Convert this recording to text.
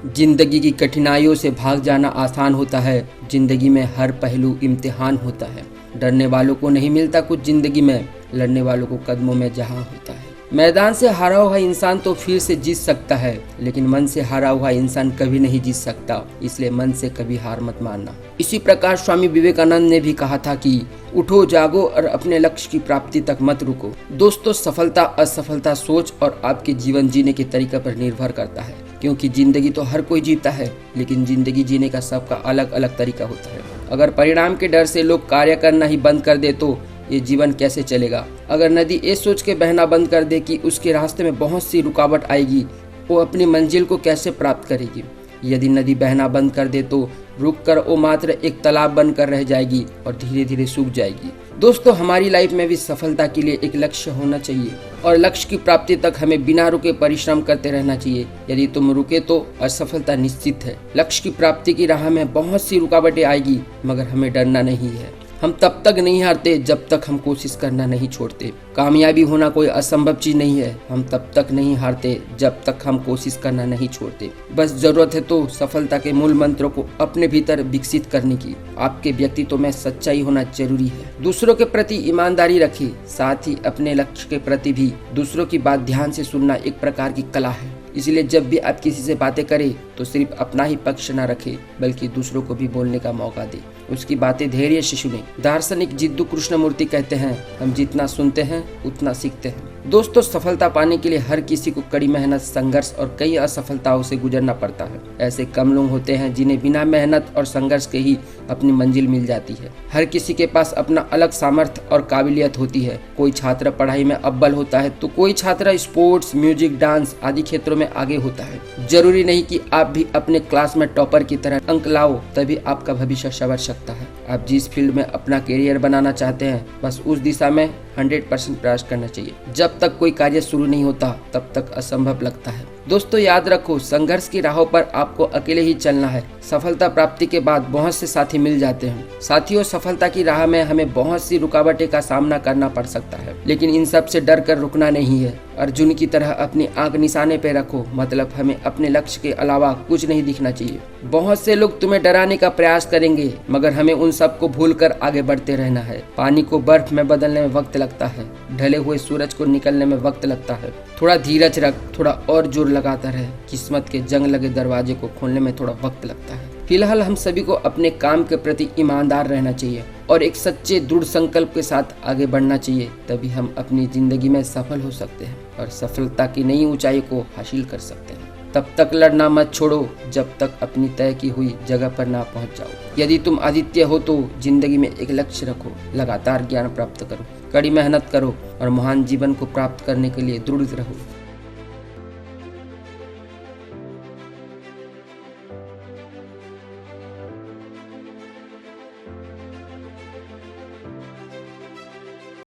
जिंदगी की कठिनाइयों से भाग जाना आसान होता है। जिंदगी में हर पहलू इम्तिहान होता है। डरने वालों को नहीं मिलता कुछ जिंदगी में, लड़ने वालों को कदमों में जहां होता है। मैदान से हारा हुआ इंसान तो फिर से जीत सकता है, लेकिन मन से हारा हुआ इंसान कभी नहीं जीत सकता। इसलिए मन से कभी हार मत मानना। इसी प्रकार स्वामी विवेकानंद ने भी कहा था कि उठो, जागो और अपने लक्ष्य की प्राप्ति तक मत रुको। दोस्तों, सफलता असफलता सोच और आपके जीवन जीने के तरीके पर निर्भर करता है, क्योंकि जिंदगी तो हर कोई जीता है, लेकिन जिंदगी जीने का सबका अलग अलग तरीका होता है। अगर परिणाम के डर से लोग कार्य करना ही बंद कर दे तो ये जीवन कैसे चलेगा। अगर नदी ये सोच के बहना बंद कर दे कि उसके रास्ते में बहुत सी रुकावट आएगी, वो अपनी मंजिल को कैसे प्राप्त करेगी। यदि नदी बहना बंद कर दे तो रुक कर वो मात्र एक तालाब बनकर रह जाएगी और धीरे धीरे सूख जाएगी। दोस्तों, हमारी लाइफ में भी सफलता के लिए एक लक्ष्य होना चाहिए और लक्ष्य की प्राप्ति तक हमें बिना रुके परिश्रम करते रहना चाहिए। यदि तुम रुके तो असफलता निश्चित है। लक्ष्य की प्राप्ति की राह में बहुत सी रुकावटें आएगी, मगर हमें डरना नहीं है। हम तब तक नहीं हारते जब तक हम कोशिश करना नहीं छोड़ते। कामयाबी होना कोई असंभव चीज नहीं है। हम तब तक नहीं हारते जब तक हम कोशिश करना नहीं छोड़ते। बस जरूरत है तो सफलता के मूल मंत्रों को अपने भीतर विकसित करने की। आपके व्यक्तित्व में सच्चाई होना जरूरी है। दूसरों के प्रति ईमानदारी रखिए, साथ ही अपने लक्ष्य के प्रति भी दूसरों की बात ध्यान से सुनना एक प्रकार की कला है। इसलिए जब भी आप किसी से बातें करें तो सिर्फ अपना ही पक्ष न रखें, बल्कि दूसरों को भी बोलने का मौका दें। उसकी बातें धैर्य से सुनें। दार्शनिक जिद्दू कृष्णमूर्ति कहते हैं, हम जितना सुनते हैं उतना सीखते हैं। दोस्तों, सफलता पाने के लिए हर किसी को कड़ी मेहनत, संघर्ष और कई असफलताओं से गुजरना पड़ता है। ऐसे कम लोग होते हैं जिन्हें बिना मेहनत और संघर्ष के ही अपनी मंजिल मिल जाती है। हर किसी के पास अपना अलग सामर्थ्य और काबिलियत होती है। कोई छात्र पढ़ाई में अव्वल होता है तो कोई छात्र स्पोर्ट्स, म्यूजिक, डांस आदि क्षेत्रों में आगे होता है। जरूरी नहीं कि आप भी अपने क्लास में टॉपर की तरह अंक लाओ तभी आपका भविष्य संवर सकता है। आप जिस फील्ड में अपना करियर बनाना चाहते हैं, बस उस दिशा में 100% प्रयास करना चाहिए। जब तक कोई कार्य शुरू नहीं होता तब तक असंभव लगता है। दोस्तों, याद रखो, संघर्ष की राहों पर आपको अकेले ही चलना है। सफलता प्राप्ति के बाद बहुत से साथी मिल जाते हैं। साथियों, सफलता की राह में हमें बहुत सी रुकावटें का सामना करना पड़ सकता है, लेकिन इन सब से डर कर रुकना नहीं है। अर्जुन की तरह अपनी आंख निशाने पे रखो, मतलब हमें अपने लक्ष्य के अलावा कुछ नहीं दिखना चाहिए। बहुत से लोग तुम्हें डराने का प्रयास करेंगे, मगर हमें उन सब को भूल कर आगे बढ़ते रहना है। पानी को बर्फ में बदलने में वक्त लगता है, ढले हुए सूरज को निकलने में वक्त लगता है। थोड़ा धीरज रख, थोड़ा और जोर लगाता रहे। किस्मत के जंग लगे दरवाजे को खोलने में थोड़ा वक्त लगता है। फिलहाल हम सभी को अपने काम के प्रति ईमानदार रहना चाहिए और एक सच्चे दृढ़ संकल्प के साथ आगे बढ़ना चाहिए। तभी हम अपनी जिंदगी में सफल हो सकते हैं और सफलता की नई ऊंचाई को हासिल कर सकते हैं। तब तक लड़ना मत छोड़ो जब तक अपनी तय की हुई जगह पर ना पहुंच जाओ। यदि तुम आदित्य हो तो जिंदगी में एक लक्ष्य रखो, लगातार ज्ञान प्राप्त करो, कड़ी मेहनत करो और महान जीवन को प्राप्त करने के लिए दृढ़ रहो।